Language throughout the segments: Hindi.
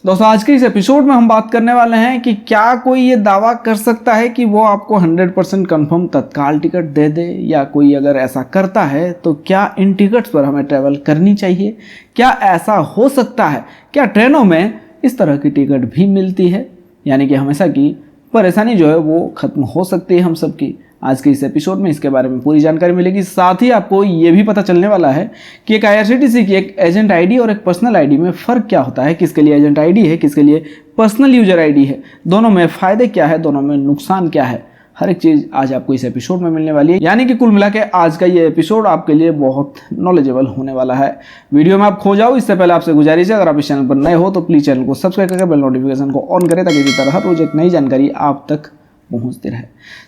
दोस्तों आज के इस एपिसोड में हम बात करने वाले हैं कि क्या कोई ये दावा कर सकता है कि वो आपको 100% कंफर्म तत्काल टिकट दे दे, या कोई अगर ऐसा करता है तो क्या इन टिकट्स पर हमें ट्रैवल करनी चाहिए। क्या ऐसा हो सकता है, क्या ट्रेनों में इस तरह की टिकट भी मिलती है, यानी कि हमेशा की परेशानी जो है वो खत्म हो सकती है हम सबकी। आज के इस एपिसोड में इसके बारे में पूरी जानकारी मिलेगी। साथ ही आपको ये भी पता चलने वाला है कि एक IRCTC की एक एजेंट आईडी और एक पर्सनल आईडी में फ़र्क क्या होता है, किसके लिए एजेंट आईडी है, किसके लिए पर्सनल यूजर आईडी है, दोनों में फ़ायदे क्या है, दोनों में नुकसान क्या है, हर एक चीज़ आज आपको इस एपिसोड में मिलने वाली है। यानी कि कुल मिला के आज का ये एपिसोड आपके लिए बहुत नॉलेजेबल होने वाला है। वीडियो में आप खो जाओ इससे पहले आपसे गुजारिश है, अगर आप इस चैनल पर नए हो तो प्लीज़ चैनल को सब्सक्राइब करके बेल नोटिफिकेशन को ऑन करें ताकि इसी तरह हर रोज एक नई जानकारी आप तक पहुंचती रहे।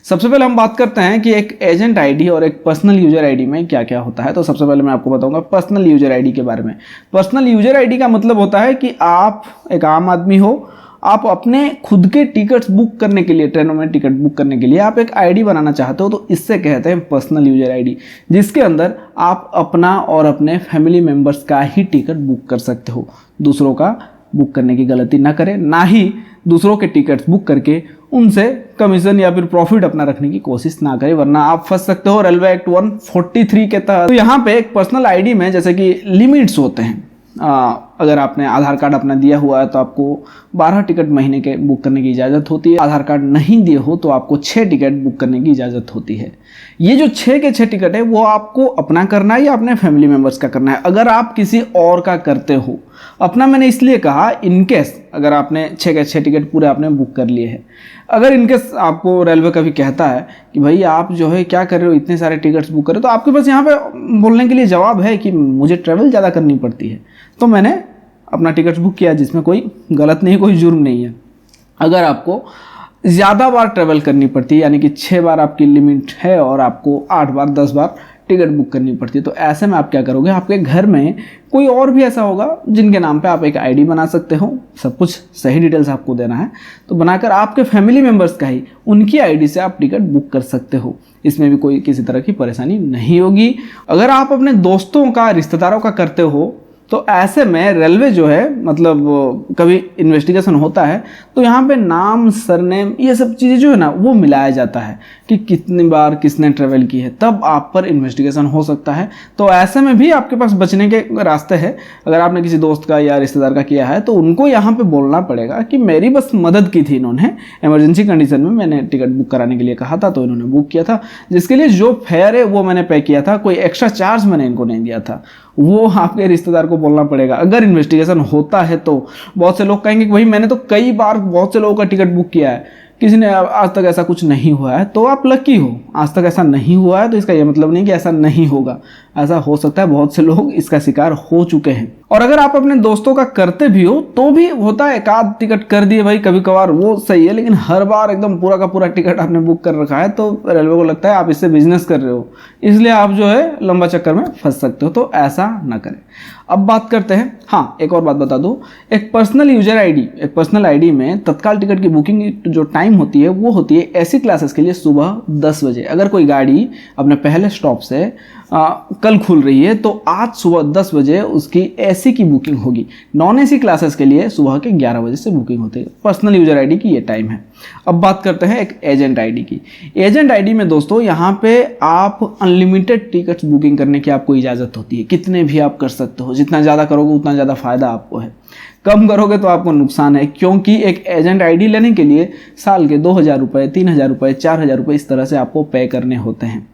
सबसे पहले हम बात करते हैं कि एक एजेंट आईडी और एक पर्सनल यूजर आईडी में क्या क्या होता है। तो सबसे पहले मैं आपको बताऊंगा पर्सनल यूजर आईडी के बारे में। पर्सनल यूजर आईडी का मतलब होता है कि आप एक आम आदमी हो, आप अपने खुद के टिकट्स बुक करने के लिए, ट्रेनों में टिकट बुक करने के लिए आप एक आईडी बनाना चाहते हो, तो इससे कहते हैं पर्सनल यूजर आईडी, जिसके अंदर आप अपना और अपने फैमिली मेम्बर्स का ही टिकट बुक कर सकते हो। दूसरों का बुक करने की गलती ना करें, ना ही दूसरों के टिकट्स बुक करके उनसे कमीशन या फिर प्रॉफिट अपना रखने की कोशिश ना करें, वरना आप फंस सकते हो रेलवे एक्ट 143 के तहत। तो यहाँ पे एक पर्सनल आईडी में जैसे कि लिमिट्स होते हैं। अगर आपने आधार कार्ड अपना दिया हुआ है तो आपको 12 टिकट महीने के बुक करने की इजाज़त होती है। आधार कार्ड नहीं दिए हो तो आपको 6 टिकट बुक करने की इजाज़त होती है। ये जो 6 के 6 टिकट है वो आपको अपना करना है या अपने फैमिली मेम्बर्स का करना है। अगर आप किसी और का करते हो, अपना मैंने इसलिए कहा इनकेस अगर आपने 6 के 6 टिकट पूरे आपने बुक कर लिए हैं, अगर इनकेस आपको रेलवे कभी कहता है कि भाई आप जो है क्या कर रहे हो, इतने सारे टिकट्स बुक कर रहे हो, तो आपके पास यहाँ पे बोलने के लिए जवाब है कि मुझे ट्रैवल ज़्यादा करनी पड़ती है तो मैंने अपना टिकट बुक किया, जिसमें कोई गलत नहीं, कोई जुर्म नहीं है। अगर आपको ज़्यादा बार ट्रैवल करनी पड़ती है, यानी कि 6 बार आपकी लिमिट है और आपको 8 बार 10 बार टिकट बुक करनी पड़ती है, तो ऐसे में आप क्या करोगे, आपके घर में कोई और भी ऐसा होगा जिनके नाम पे आप एक आईडी बना सकते हो। सब कुछ सही डिटेल्स आपको देना है, तो बनाकर आपके फैमिली मेम्बर्स का ही उनकी आईडी से आप टिकट बुक कर सकते हो। इसमें भी कोई किसी तरह की परेशानी नहीं होगी। अगर आप अपने दोस्तों का, रिश्तेदारों का करते हो तो ऐसे में रेलवे जो है, मतलब कभी इन्वेस्टिगेशन होता है तो यहाँ पे नाम, सरनेम, ये सब चीज़ें जो है ना वो मिलाया जाता है कि कितनी बार किसने ट्रैवल की है, तब आप पर इन्वेस्टिगेशन हो सकता है। तो ऐसे में भी आपके पास बचने के रास्ते हैं। अगर आपने किसी दोस्त का या रिश्तेदार का किया है तो उनको यहाँ पे बोलना पड़ेगा कि मेरी बस मदद की थी इन्होंने, इमरजेंसी कंडीशन में मैंने टिकट बुक कराने के लिए कहा था तो इन्होंने बुक किया था, जिसके लिए जो फेयर है वो मैंने पे किया था, कोई एक्स्ट्रा चार्ज मैंने इनको नहीं दिया था, वो आपके रिश्तेदार को बोलना पड़ेगा। अगर इन्वेस्टिगेशन होता है तो बहुत से लोग कहेंगे कि भाई मैंने तो कई बार बहुत से लोगों का टिकट बुक किया है, किसी ने आज तक ऐसा कुछ नहीं हुआ है, तो आप लकी हो। आज तक ऐसा नहीं हुआ है तो इसका ये मतलब नहीं कि ऐसा नहीं होगा, ऐसा हो सकता है, बहुत से लोग इसका शिकार हो चुके हैं। और अगर आप अपने दोस्तों का करते भी हो तो भी होता है, एक आध टिकट कर दिए भाई कभी कभार, वो सही है, लेकिन हर बार एकदम पूरा का पूरा टिकट आपने बुक कर रखा है तो रेलवे को लगता है आप इससे बिजनेस कर रहे हो, इसलिए आप जो है लंबा चक्कर में फंस सकते हो, तो ऐसा ना करें। अब बात करते हैं, हाँ एक और बात बता दूं, एक पर्सनल यूजर आईडी, एक पर्सनल आईडी में तत्काल टिकट की बुकिंग जो टाइम होती है वो होती है ऐसी क्लासेस के लिए सुबह 10 बजे। अगर कोई गाड़ी अपने पहले स्टॉप से कल खुल रही है तो आज सुबह 10 बजे उसकी एसी की बुकिंग होगी। नॉन एसी क्लासेस के लिए सुबह के 11 बजे से बुकिंग होती है। पर्सनल यूजर आईडी की ये टाइम है। अब बात करते हैं एक एजेंट आईडी की। एजेंट आईडी में दोस्तों यहाँ पे आप अनलिमिटेड टिकट्स बुकिंग करने की आपको इजाज़त होती है, कितने भी आप कर सकते हो, जितना ज़्यादा करोगे उतना ज़्यादा फायदा आपको है, कम करोगे तो आपको नुकसान है, क्योंकि एक एजेंट आईडी लेने के लिए साल के 2000 रुपये, 3000 रुपये, 4000 रुपये इस तरह से आपको पे करने होते हैं,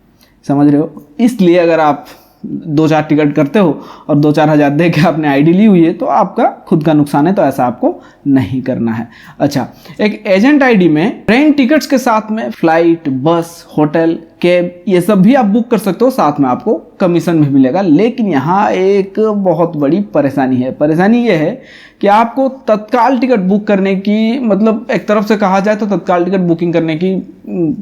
समझ रहे हो। इसलिए अगर आप 2-4 टिकट करते हो और 2-4 हज़ार दे के आपने आईडी ली हुई है तो आपका खुद का नुकसान है, तो ऐसा आपको नहीं करना है। अच्छा, एक एजेंट आईडी में ट्रेन टिकट्स के साथ में फ्लाइट, बस, होटल, कैब, ये सब भी आप बुक कर सकते हो, साथ में आपको कमीशन भी मिलेगा। लेकिन यहाँ एक बहुत बड़ी परेशानी है। परेशानी ये है कि आपको तत्काल टिकट बुक करने की, मतलब एक तरफ से कहा जाए तो तत्काल टिकट बुकिंग करने की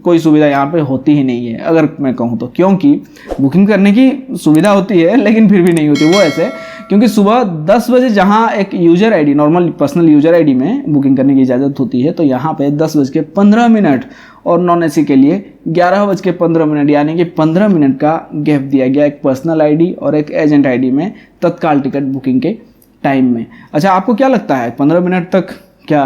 कोई सुविधा यहाँ पे होती ही नहीं है, अगर मैं कहूँ तो। क्योंकि बुकिंग करने की सुविधा होती है लेकिन फिर भी नहीं होती। वो ऐसे क्योंकि सुबह 10 बजे जहाँ एक user ID, normal personal user ID में बुकिंग करने की इजाज़त होती है, तो यहाँ पे 10:15 और नॉन एसी के लिए 11:15, यानी कि 15 मिनट का गैप दिया गया एक पर्सनल आईडी और एक एजेंट आईडी में तत्काल टिकट बुकिंग के टाइम में। अच्छा, आपको क्या लगता है 15 मिनट तक क्या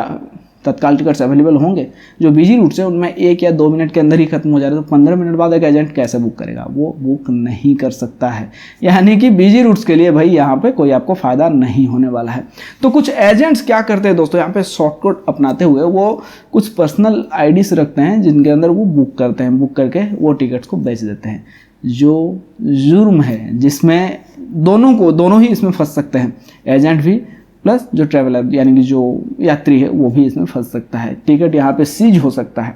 तत्काल टिकट्स अवेलेबल होंगे? जो बिजी रूट्स हैं उनमें 1 या 2 मिनट के अंदर ही खत्म हो जा रहे हैं, तो 15 मिनट बाद एक एजेंट कैसे बुक करेगा? वो बुक नहीं कर सकता है। यानी कि बिजी रूट्स के लिए भाई यहाँ पे कोई आपको फ़ायदा नहीं होने वाला है। तो कुछ एजेंट्स क्या करते हैं दोस्तों, यहाँ पे शॉर्टकट अपनाते हुए वो कुछ पर्सनल आईडीज रखते हैं जिनके अंदर वो बुक करते हैं, बुक करके वो टिकट्स को बेच देते हैं, जो जुर्म है, जिसमें दोनों ही इसमें फंस सकते हैं, एजेंट भी प्लस जो ट्रैवलर यानी कि जो यात्री है वो भी इसमें फंस सकता है। टिकट यहाँ पे सीज हो सकता है।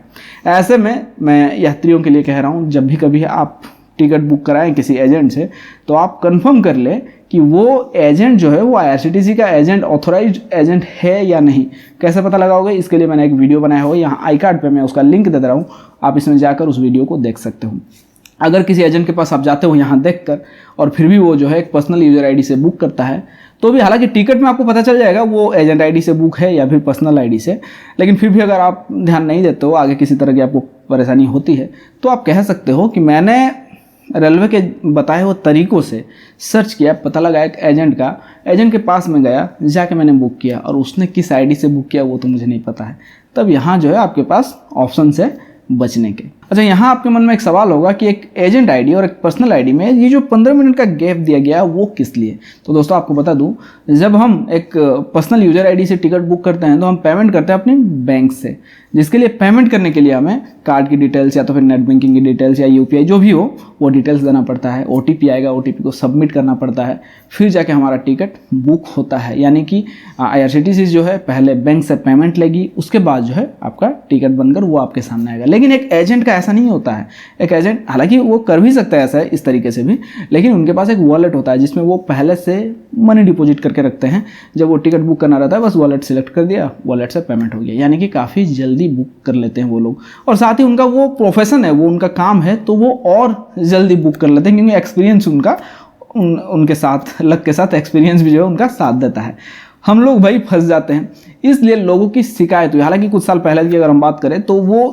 ऐसे में मैं यात्रियों के लिए कह रहा हूँ, जब भी कभी आप टिकट बुक कराएं किसी एजेंट से, तो आप कंफर्म कर लें कि वो एजेंट जो है वो IRCTC का एजेंट, ऑथोराइज्ड एजेंट है या नहीं। कैसे पता लगाओगे? इसके लिए मैंने एक वीडियो बनाया हुआ है, यहाँ आई कार्ड पर मैं उसका लिंक दे रहा हूँ, आप इसमें जाकर उस वीडियो को देख सकते हो। अगर किसी एजेंट के पास आप जाते हो यहाँ देखकर और फिर भी वो जो है एक पर्सनल यूज़र आईडी से बुक करता है, तो भी हालांकि टिकट में आपको पता चल जाएगा वो एजेंट आईडी से बुक है या फिर पर्सनल आईडी से, लेकिन फिर भी अगर आप ध्यान नहीं देते हो, आगे किसी तरह की आपको परेशानी होती है, तो आप कह सकते हो कि मैंने रेलवे के बताए हुए तरीक़ों से सर्च किया, पता लगा एक एजेंट का, एजेंट के पास में गया, जाके मैंने बुक किया और उसने किस आईडी से बुक किया वो तो मुझे नहीं पता है। तब यहाँ जो है आपके पास ऑप्शन है बचने के। अच्छा, यहाँ आपके मन में एक सवाल होगा कि एक एजेंट आईडी और एक पर्सनल आईडी में ये जो 15 मिनट का गैप दिया गया वो किस लिए? तो दोस्तों आपको बता दूं, जब हम एक पर्सनल यूजर आईडी से टिकट बुक करते हैं तो हम पेमेंट करते हैं अपने बैंक से, जिसके लिए पेमेंट करने के लिए हमें कार्ड की डिटेल्स या तो फिर नेट बैंकिंग की डिटेल्स या UPI जो भी हो वो डिटेल्स देना पड़ता है। OTP आएगा, OTP को सबमिट करना पड़ता है, फिर जाके हमारा टिकट बुक होता है। यानी कि IRCTC जो है पहले बैंक से पेमेंट लेगी, उसके बाद जो है आपका टिकट बनकर वो आपके सामने आएगा। लेकिन एक एजेंट का ऐसा नहीं होता है। एक एजेंट हालांकि वो कर भी सकता है ऐसा इस तरीके से भी, लेकिन उनके पास एक वॉलेट होता है जिसमें वो पहले से मनी डिपॉजिट करके रखते हैं। जब वो टिकट बुक करना रहता है बस वॉलेट सिलेक्ट कर दिया, वॉलेट से पेमेंट हो गया। यानी कि काफ़ी जल्दी बुक कर लेते हैं वो लोग, और साथ ही उनका वो प्रोफेशन है, वो उनका काम है, तो वो और जल्दी बुक कर लेते हैं क्योंकि एक्सपीरियंस उनका उनके साथ, लक के साथ एक्सपीरियंस भी जो है उनका साथ देता है। हम लोग भाई फंस जाते हैं, इसलिए लोगों की शिकायत हुई। हालांकि कुछ साल पहले की अगर हम बात करें तो वो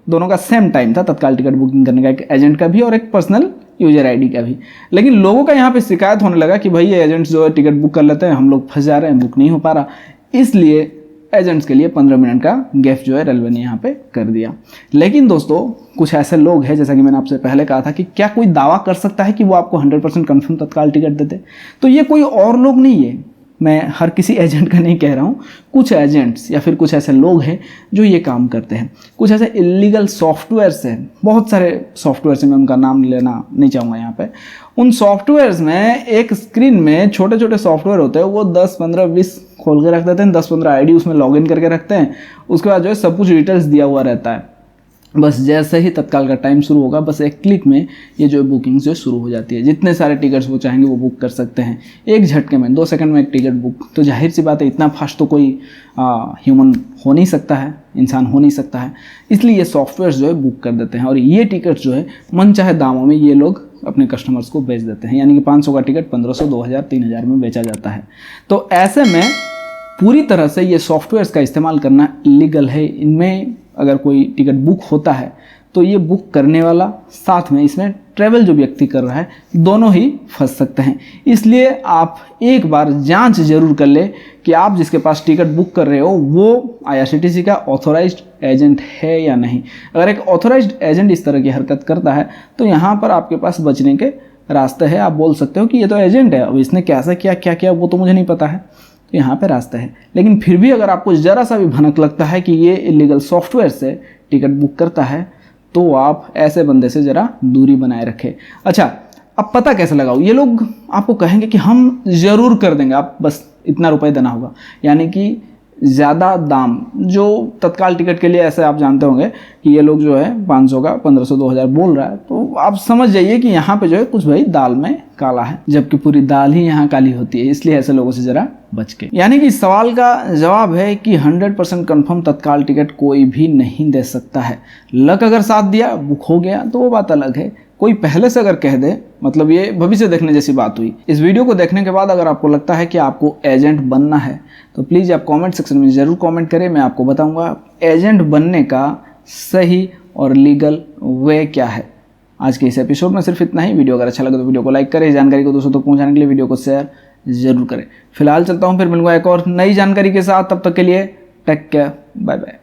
दोनों का सेम टाइम था तत्काल टिकट बुकिंग करने का, एक एजेंट का भी और एक पर्सनल यूजर आईडी का भी। लेकिन लोगों का यहाँ पे शिकायत होने लगा कि भाई ये एजेंट्स जो है टिकट बुक कर लेते हैं, हम लोग फंस जा रहे हैं, बुक नहीं हो पा रहा। इसलिए एजेंट्स के लिए 15 मिनट का गैप जो है रेलवे ने यहाँ पे कर दिया। लेकिन दोस्तों कुछ ऐसे लोग हैं, जैसा कि मैंने आपसे पहले कहा था कि क्या कोई दावा कर सकता है कि वो आपको 100% कन्फर्म तत्काल टिकट देते? तो ये कोई और लोग नहीं है, मैं हर किसी एजेंट का नहीं कह रहा हूँ, कुछ एजेंट्स या फिर कुछ ऐसे लोग हैं जो ये काम करते हैं। कुछ ऐसे इलीगल सॉफ्टवेयर्स हैं, बहुत सारे सॉफ्टवेयर्स हैं, मैं उनका नाम लेना नहीं चाहूँगा यहाँ पे। उन सॉफ्टवेयर्स में एक स्क्रीन में छोटे छोटे सॉफ्टवेयर होते हैं, वो 10, 15, 20 खोल के रख देते हैं, 10-15 आईडी उसमें लॉगिन करके रखते हैं। उसके बाद जो है सब कुछ डिटेल्स दिया हुआ रहता है। बस जैसे ही तत्काल का टाइम शुरू होगा, बस एक क्लिक में ये जो बुकिंग जो शुरू हो जाती है। जितने सारे टिकट्स वो चाहेंगे वो बुक कर सकते हैं एक झटके में, 2 सेकंड में एक टिकट बुक। तो जाहिर सी बात है इतना फास्ट तो कोई ह्यूमन हो नहीं सकता है, इंसान हो नहीं सकता है। इसलिए ये सॉफ्टवेयर जो है बुक कर देते हैं और ये टिकट जो है मनचाहे दामों में ये लोग अपने कस्टमर्स को बेच देते हैं। यानी कि 500 का टिकट 1500, 2000, 3000 में बेचा जाता है। तो ऐसे में पूरी तरह से ये सॉफ्टवेयर्स का इस्तेमाल करना इलीगल है। इनमें अगर कोई टिकट बुक होता है तो ये बुक करने वाला साथ में इसमें ट्रैवल जो व्यक्ति कर रहा है, दोनों ही फंस सकते हैं। इसलिए आप एक बार जांच जरूर कर ले कि आप जिसके पास टिकट बुक कर रहे हो वो IRCTC का ऑथोराइज्ड एजेंट है या नहीं। अगर एक ऑथोराइज्ड एजेंट इस तरह की हरकत करता है तो यहाँ पर आपके पास बचने के रास्ते हैं। आप बोल सकते हो कि ये तो एजेंट है, अब इसने कैसा किया, क्या किया वो तो मुझे नहीं पता है, तो यहाँ पे रास्ता है। लेकिन फिर भी अगर आपको ज़रा सा भी भनक लगता है कि ये इलीगल सॉफ्टवेयर से टिकट बुक करता है, तो आप ऐसे बंदे से ज़रा दूरी बनाए रखें। अच्छा, अब पता कैसे लगाओ? ये लोग आपको कहेंगे कि हम ज़रूर कर देंगे, आप बस इतना रुपए देना होगा। यानी कि ज़्यादा दाम जो तत्काल टिकट के लिए, ऐसे आप जानते होंगे कि ये लोग जो है 500 का 1500, 2000 बोल रहा है, तो आप समझ जाइए कि यहाँ पे जो है कुछ भाई दाल में काला है, जबकि पूरी दाल ही यहाँ काली होती है। इसलिए ऐसे लोगों से ज़रा बच के। यानी कि इस सवाल का जवाब है कि 100% कन्फर्म तत्काल टिकट कोई भी नहीं दे सकता है। लक अगर साथ दिया, बुक हो गया, तो वो बात अलग है। कोई पहले से अगर कह दे, मतलब ये भविष्य देखने जैसी बात हुई। इस वीडियो को देखने के बाद अगर आपको लगता है कि आपको एजेंट बनना है तो प्लीज़ आप कमेंट सेक्शन में ज़रूर कमेंट करें। मैं आपको बताऊंगा एजेंट बनने का सही और लीगल वे क्या है। आज के इस एपिसोड में सिर्फ इतना ही। वीडियो अगर अच्छा लगे तो वीडियो को लाइक करें, जानकारी को दोस्तों तक पहुंचाने के लिए वीडियो को शेयर ज़रूर करें। फिलहाल चलता हूँ, फिर मिलूंगा एक और नई जानकारी के साथ। तब तक के लिए टेक केयर, बाय बाय।